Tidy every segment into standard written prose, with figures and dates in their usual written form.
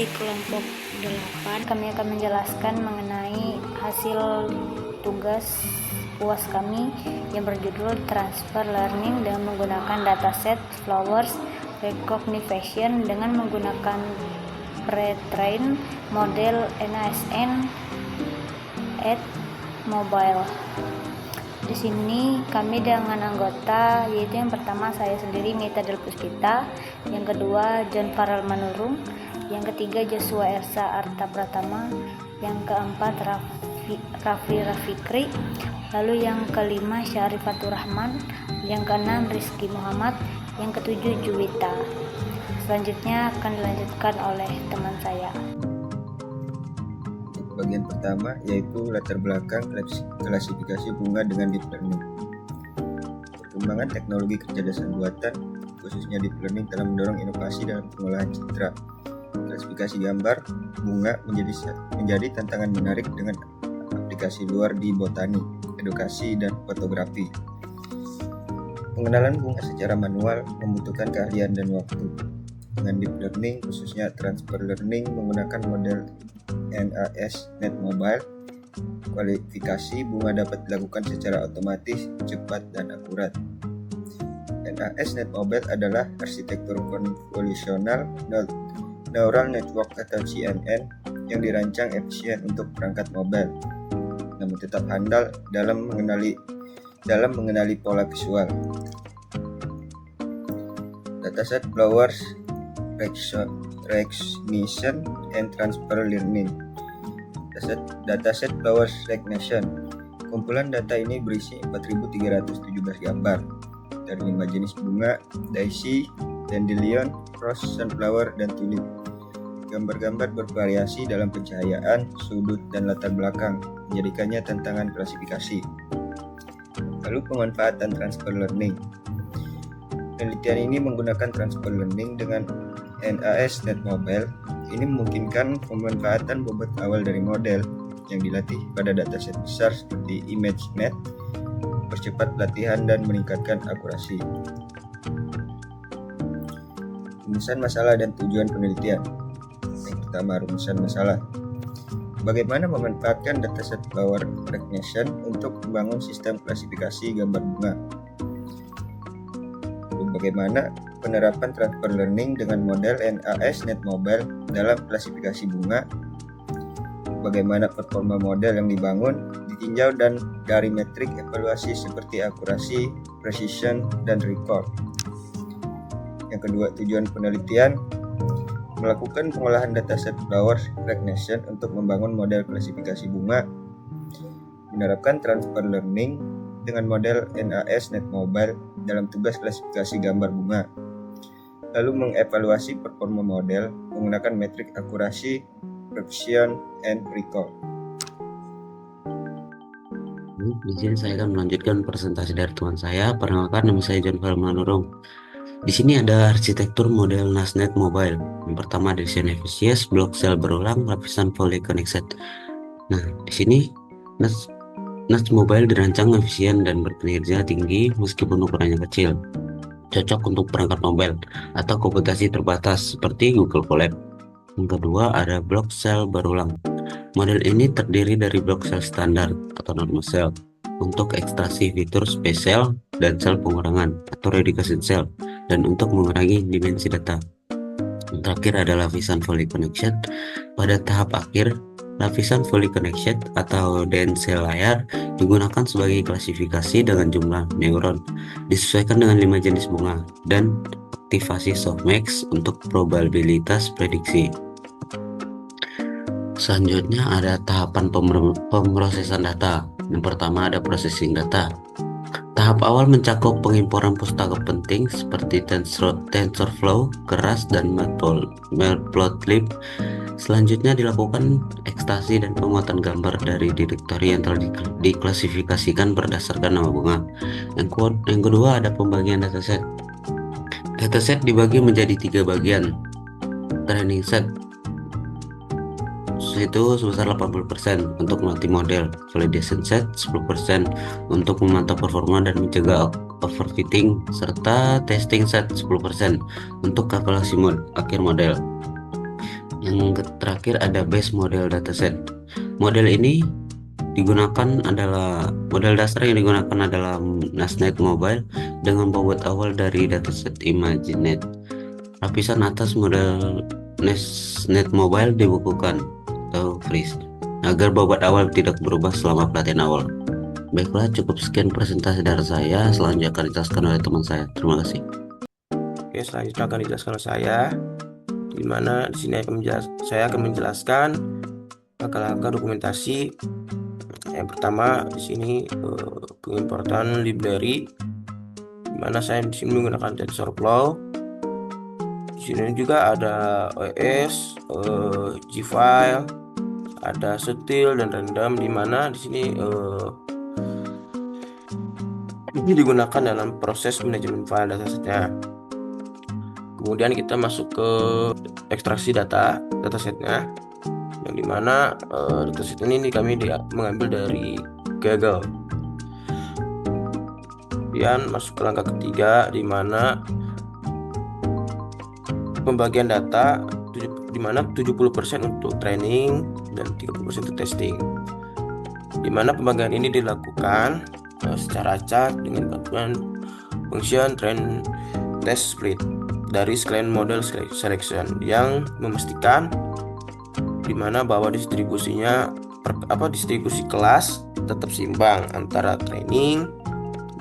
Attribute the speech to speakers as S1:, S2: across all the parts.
S1: di kelompok 8 kami akan menjelaskan mengenai hasil tugas UAS kami yang berjudul Transfer Learning dengan menggunakan dataset Flowers Recognition dengan menggunakan pre-train model NASN at Mobile. Di sini kami dengan anggota, yaitu yang pertama saya sendiri Mita Delpuspita, yang kedua John Farel Manurung, yang ketiga Joshua Ersa Arta Pratama, yang keempat Raffi Rafikri, lalu yang kelima Syarifatur Rahman, yang keenam Rizky Muhammad, yang ketujuh Juwita. Selanjutnya akan dilanjutkan oleh teman saya.
S2: Bagian pertama yaitu latar belakang klasifikasi bunga dengan deep learning. Perkembangan teknologi kecerdasan buatan, khususnya deep learning, telah mendorong inovasi dalam pengolahan citra. Klasifikasi gambar bunga menjadi tantangan menarik dengan aplikasi luar di botani, edukasi, dan fotografi. Pengenalan bunga secara manual membutuhkan keahlian dan waktu. Dengan deep learning, khususnya transfer learning menggunakan model NAS Net Mobile, kualifikasi bunga dapat dilakukan secara otomatis, cepat, dan akurat. NAS Net Mobile adalah arsitektur konvolusional neural network atau CNN yang dirancang efisien untuk perangkat mobile, namun tetap handal dalam mengenali pola visual. Dataset Flowers Recognition and Transfer Learning. Dataset Flowers Recognition. Kumpulan data ini berisi 4.317 gambar dari 5 jenis bunga: daisy, dandelion, rose, sunflower, dan tulip. Gambar-gambar bervariasi dalam pencahayaan, sudut, dan latar belakang, menjadikannya tantangan klasifikasi. Lalu pemanfaatan transfer learning. Penelitian ini menggunakan transfer learning dengan NAS Net Mobile. Ini memungkinkan pemanfaatan bobot awal dari model yang dilatih pada dataset besar seperti ImageNet, percepat pelatihan dan meningkatkan akurasi. Rumusan masalah dan tujuan penelitian. Yang pertama, rumusan masalah. Bagaimana memanfaatkan dataset Flower Recognition untuk membangun sistem klasifikasi gambar bunga? Bagaimana penerapan transfer learning dengan model NAS Net Mobile dalam klasifikasi bunga? Bagaimana performa model yang dibangun ditinjau dan dari metrik evaluasi seperti akurasi, precision, dan recall. Yang kedua, tujuan penelitian. Melakukan pengolahan dataset Flower Recognition untuk membangun model klasifikasi bunga. Menerapkan transfer learning dengan model NAS Net Mobile dalam tugas klasifikasi gambar bunga. Lalu mengevaluasi performa model menggunakan metrik akurasi, precision, and recall.
S3: Di sini saya akan melanjutkan presentasi dari teman saya. Perkenalkan, nama saya John Farel Manurung. Di sini ada arsitektur model NAS Net Mobile. Yang pertama ada desain efisies, blok sel berulang, lapisan fully connected. Nah, di sini NAS Mobile dirancang efisien dan berkinerja tinggi meskipun ukurannya kecil. Cocok untuk perangkat mobile atau komputasi terbatas seperti Google Colab. Yang kedua ada blok sel berulang. Model ini terdiri dari blok sel standar atau normal cell untuk ekstraksi fitur spesial dan sel pengurangan atau reduction cell dan untuk mengurangi dimensi data. Yang terakhir adalah lapisan fully connection. Pada tahap akhir, lapisan fully connection atau dense layer digunakan sebagai klasifikasi dengan jumlah neuron disesuaikan dengan 5 jenis bunga dan aktivasi softmax untuk probabilitas prediksi. Selanjutnya ada tahapan pemrosesan data. Yang pertama ada processing data. Tahap awal mencakup pengimporan pustaka penting seperti TensorFlow, Keras, dan Matplotlib. Selanjutnya dilakukan ekstraksi dan penguatan gambar dari direktori yang telah diklasifikasikan berdasarkan nama bunga. Yang kedua ada pembagian dataset. Dataset dibagi menjadi 3 bagian. Training set itu sebesar 80% untuk melatih model, validation set 10% untuk memantau performa dan mencegah overfitting, serta testing set 10% untuk kalkulasi akhir model. Yang terakhir ada base model dataset. Model ini model dasar yang digunakan adalah Nasnet Mobile dengan bobot awal dari dataset ImageNet. Lapisan atas model Nasnet Mobile dibukukan atau freeze agar bobot awal tidak berubah selama pelatihan awal. Baiklah, cukup sekian presentasi dari saya. Selanjutnya akan dijelaskan oleh teman saya. Terima kasih.
S4: Oke, selanjutnya akan dijelaskan oleh saya, di mana di sini saya akan menjelaskan langkah-langkah dokumentasi. Yang pertama di sini pengimportan library, di mana saya di sini menggunakan TensorFlow. Di sini juga ada OS, Gfile, ada Sutil dan Random, di mana di sini ini digunakan dalam proses manajemen file datasetnya. Kemudian kita masuk ke ekstraksi datasetnya, yang dimana dataset ini kami mengambil dari Google. Kemudian masuk ke langkah ketiga, di mana pembagian data, di mana 70% untuk training dan 30% untuk testing. Di mana pembagian ini dilakukan secara acak dengan bantuan function train test split dari Scikit model selection yang memastikan di mana bahwa distribusi kelas tetap seimbang antara training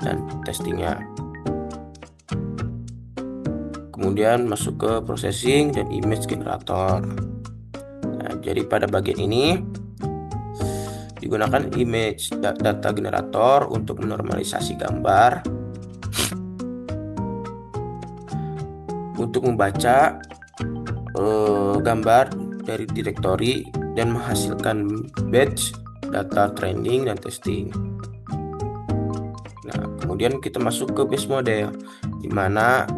S4: dan testingnya. Kemudian masuk ke processing dan image generator. Nah, jadi pada bagian ini digunakan image data generator untuk menormalisasi gambar, untuk membaca gambar dari direktori dan menghasilkan batch data training dan testing. Nah, kemudian kita masuk ke base model, di mana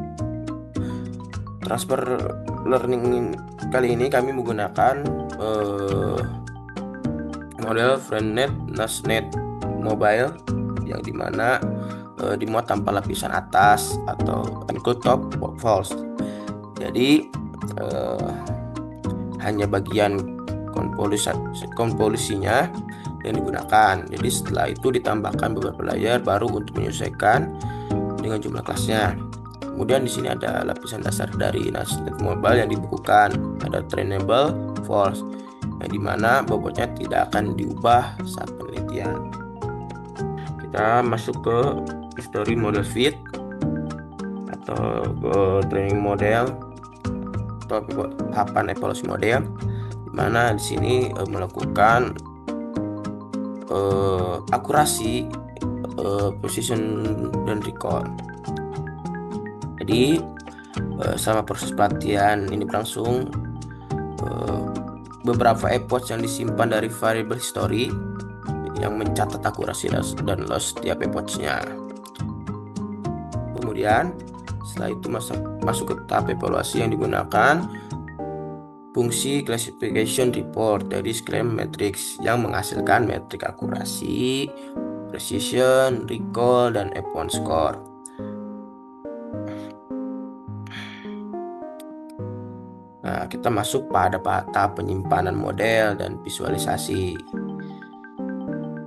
S4: transfer learning kali ini kami menggunakan model FriendNet Nasnet Mobile, yang dimana dimuat tanpa lapisan atas atau include top false. Jadi hanya bagian konvolusinya yang digunakan. Jadi setelah itu ditambahkan beberapa layer baru untuk menyesuaikan dengan jumlah kelasnya. Kemudian di sini ada lapisan dasar dari Nasnet Mobile yang dibukukan, ada trainable false, yang dimana bobotnya tidak akan diubah saat penelitian. Kita masuk ke history model fit atau ke training model atau tahapan evaluasi model, di mana di sini melakukan akurasi, precision dan recall. Jadi selama proses pelatihan ini berlangsung, beberapa epoch yang disimpan dari variable history yang mencatat akurasi dan loss setiap epochnya. Kemudian setelah itu masuk ke tahap evaluasi yang digunakan fungsi classification report dari Scikit matrix yang menghasilkan metrik akurasi, precision, recall, dan F1 score. Nah, kita masuk pada tahap penyimpanan model dan visualisasi.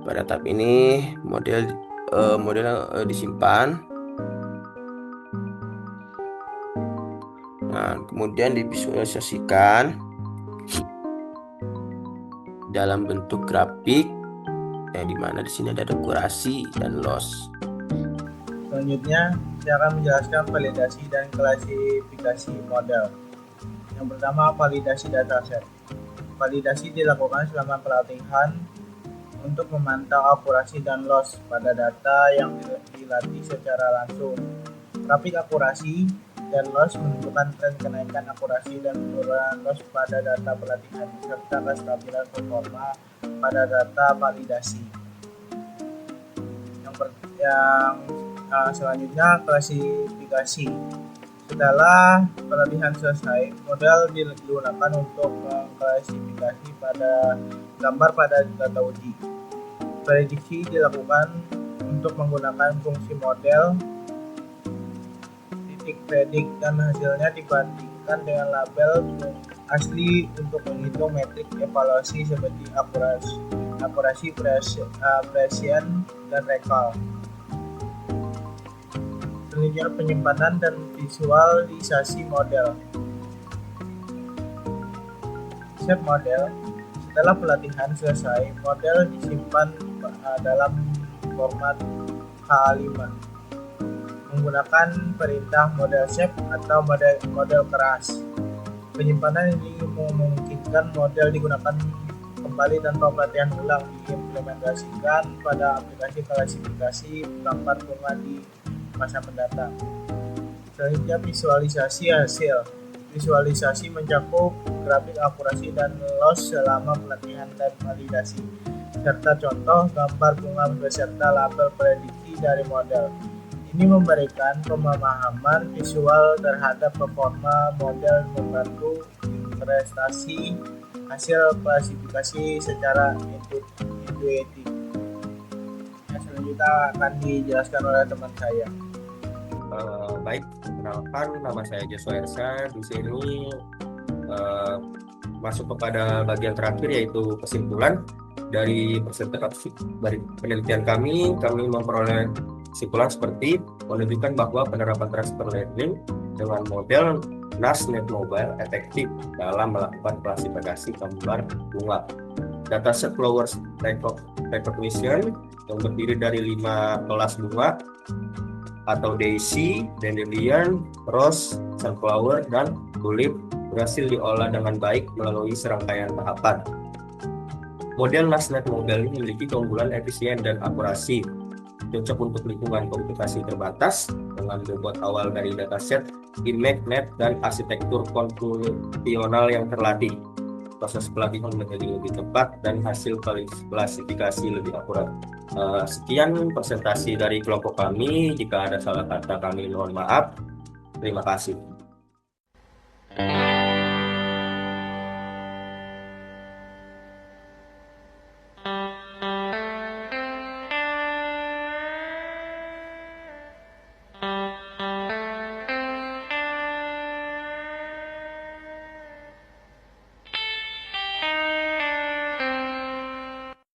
S4: Pada tahap ini model disimpan. Nah, kemudian divisualisasikan dalam bentuk grafik, yang dimana di sini ada akurasi dan loss.
S5: Selanjutnya, saya akan menjelaskan validasi dan klasifikasi model. Yang pertama, validasi dataset. Validasi dilakukan selama pelatihan untuk memantau akurasi dan loss pada data yang dilatih secara langsung. Grafik akurasi dan loss menunjukkan tren kenaikan akurasi dan penurunan loss pada data pelatihan, serta kestabilan performa pada data validasi. Selanjutnya, klasifikasi. Setelah pelatihan selesai, model digunakan untuk mengklasifikasi pada gambar pada data uji. Prediksi dilakukan untuk menggunakan fungsi model titik predict, dan hasilnya dibandingkan dengan label asli untuk menghitung metrik evaluasi seperti akurasi, presien, dan recall. Selanjutnya penyimpanan dan visualisasi model. Set model. Setelah pelatihan selesai, model disimpan dalam format H5 menggunakan perintah model shape atau model keras. Penyimpanan ini memungkinkan model digunakan kembali tanpa pelatihan ulang, diimplementasikan pada aplikasi klasifikasi gambar bunga di masa mendatang. Selanjutnya visualisasi hasil. Visualisasi mencakup grafik akurasi dan loss selama pelatihan dan validasi, serta contoh gambar bunga beserta label prediksi dari model. Ini memberikan pemahaman visual terhadap performa model, membantu prestasi hasil klasifikasi secara intuitif. Selanjutnya akan dijelaskan oleh teman saya.
S6: Baik, perkenalkan, nama saya Joshua Ersa. Di sini masuk kepada bagian terakhir, yaitu kesimpulan dari penelitian kami memperoleh kesimpulan seperti menunjukkan bahwa penerapan transfer learning dengan model NASNet Mobile efektif dalam melakukan klasifikasi gambar bunga. Dataset flowers recognition yang terdiri dari 5 kelas bunga atau daisy, dandelion, rose, sunflower, dan tulip berhasil diolah dengan baik melalui serangkaian tahapan. Model NASNet Mobile ini memiliki keunggulan efisien dan akurasi, cocok untuk lingkungan komputasi terbatas dengan bobot awal dari dataset, ImageNet, dan arsitektur konvolusional yang terlatih. Proses pelatihan menjadi lebih cepat dan hasil klasifikasi lebih akurat. Sekian presentasi dari kelompok kami. Jika ada salah kata kami mohon maaf. Terima kasih.